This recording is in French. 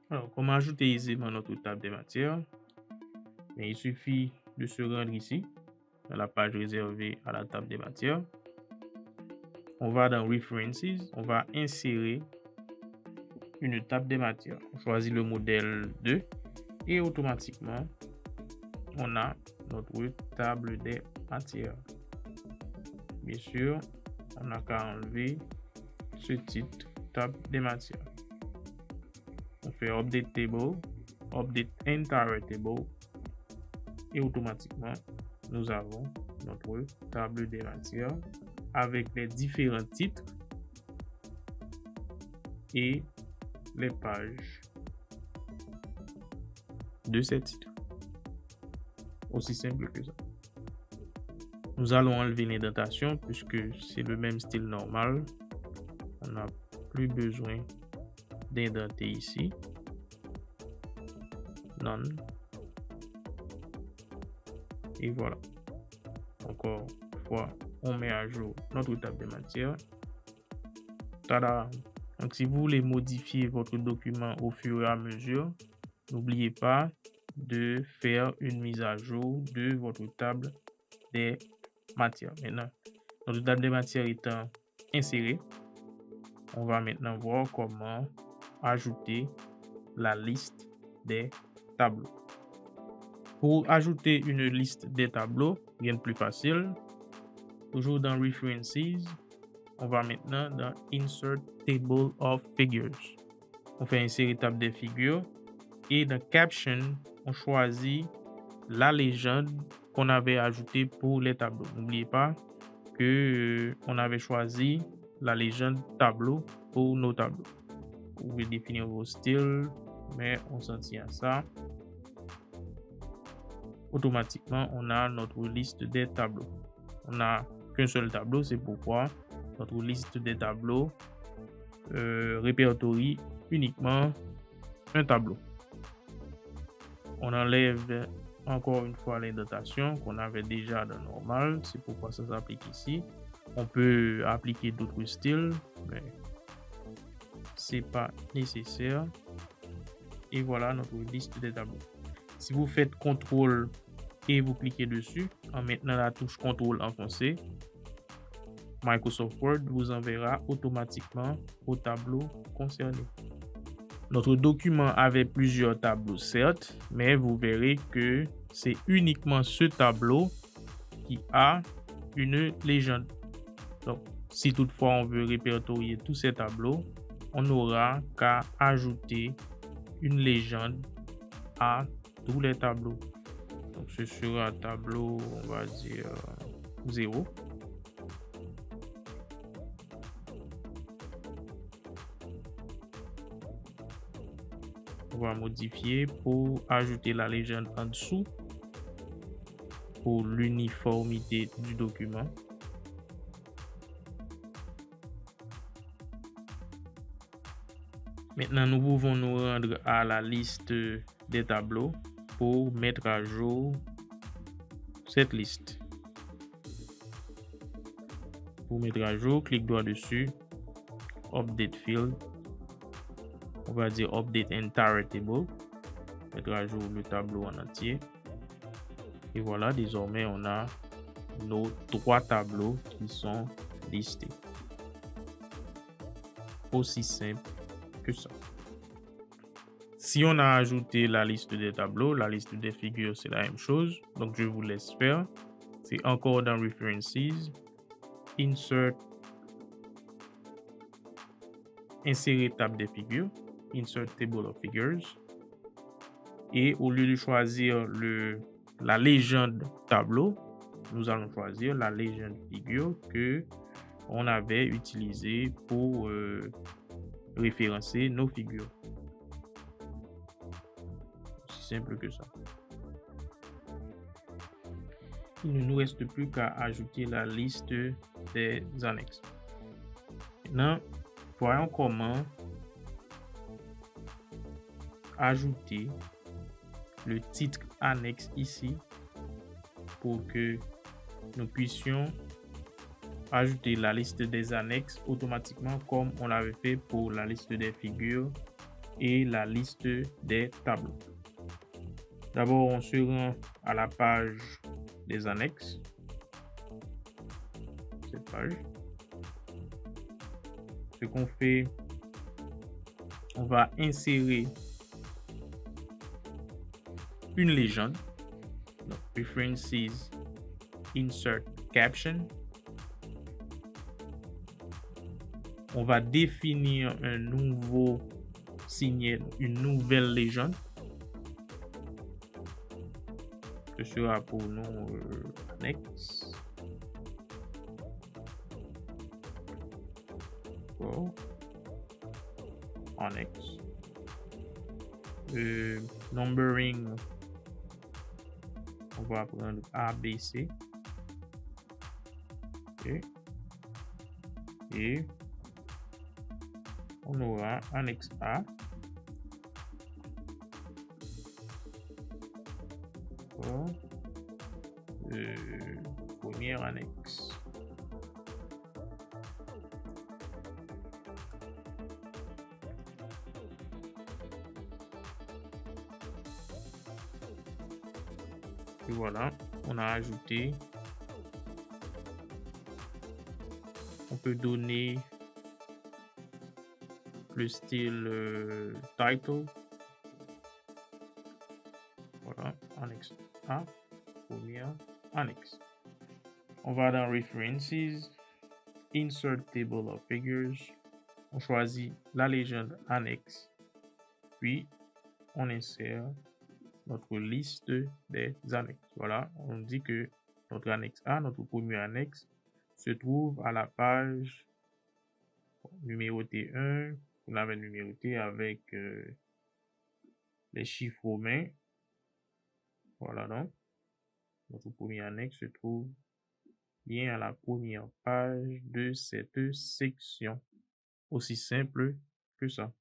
Alors, comment ajouter aisément notre table des matières? Mais il suffit de se rendre ici, dans la page réservée à la table des matières. On va dans References, on va insérer une table des matières. On choisit le modèle 2 et automatiquement, on a notre table des matières. Bien sûr, on n'a qu'à enlever ce titre table des matières. On fait Update Table, Update Entire Table et automatiquement, nous avons notre table des matières avec les différents titres et les pages de ces titres. Aussi simple que ça. Nous allons enlever l'indentation puisque c'est le même style normal. On n'a plus besoin d'indenter ici. None. Et voilà. Encore une fois, on met à jour notre table de matière. Tada! Donc, si vous voulez modifier votre document au fur et à mesure, n'oubliez pas de faire une mise à jour de votre table des matières. Maintenant, notre table des matières étant insérée, on va maintenant voir comment ajouter la liste des tableaux. Pour ajouter une liste des tableaux, rien de plus facile. Toujours dans References, on va maintenant dans Insert Table of Figures. On fait insérer table des figures et dans Caption, on choisit la légende qu'on avait ajoutée pour les tableaux. N'oubliez pas que on avait choisi la légende tableau pour nos tableaux. Vous pouvez définir vos styles, mais on s'en tient à ça. Automatiquement, on a notre liste des tableaux. On n'a qu'un seul tableau, c'est pourquoi notre liste des tableaux répertorie uniquement un tableau. On enlève encore une fois l'indentation qu'on avait déjà dans normal, c'est pourquoi ça s'applique ici. On peut appliquer d'autres styles, mais c'est pas nécessaire. Et voilà notre liste des tableaux. Si vous faites CTRL et vous cliquez dessus, en maintenant la touche CTRL enfoncée, Microsoft Word vous enverra automatiquement au tableau concerné. Notre document avait plusieurs tableaux, certes, mais vous verrez que c'est uniquement ce tableau qui a une légende. Donc, si toutefois on veut répertorier tous ces tableaux, on n'aura qu'à ajouter une légende à tous les tableaux. Donc, ce sera un tableau, on va dire 0. On va modifier pour ajouter la légende en dessous pour l'uniformité du document. Maintenant, nous pouvons nous rendre à la liste des tableaux pour mettre à jour cette liste. Pour mettre à jour, clique droit dessus, Update Field. On va dire Update Entire Table. Mettre à jour le tableau en entier. Et voilà, désormais, on a nos 3 tableaux qui sont listés. Aussi simple que ça. Si on a ajouté la liste des tableaux, la liste des figures, c'est la même chose. Donc, je vous laisse faire. C'est encore dans References, Insert, insérer table des figures, Insert Table of Figures. Et au lieu de choisir la légende tableau, nous allons choisir la légende figure que on avait utilisée pour référencer nos figures. Aussi simple que ça. Il ne nous reste plus qu'à ajouter la liste des annexes. Maintenant, voyons comment ajouter le titre annexe ici pour que nous puissions ajouter la liste des annexes automatiquement comme on l'avait fait pour la liste des figures et la liste des tableaux. D'abord, on se rend à la page des annexes. Cette page. Ce qu'on fait, on va insérer une légende. Donc, References, Insert Caption. On va définir un nouveau signe, une nouvelle légende. Ce sera pour nous annexe. Annexe. Numbering, on va prendre A, B, C. Okay. Et on aura annexe A. Première annexe. Et voilà, on a ajouté. On peut donner le style title. Voilà, annexe A, première annexe. On va dans References, Insert Table of Figures. On choisit la légende annexe, puis on insère notre liste des annexes. Voilà, on dit que notre annexe A, notre première annexe, se trouve à la page numérotée 1. On l'avait numéroté avec les chiffres romains. Voilà donc. Notre première annexe se trouve bien à la première page de cette section. Aussi simple que ça.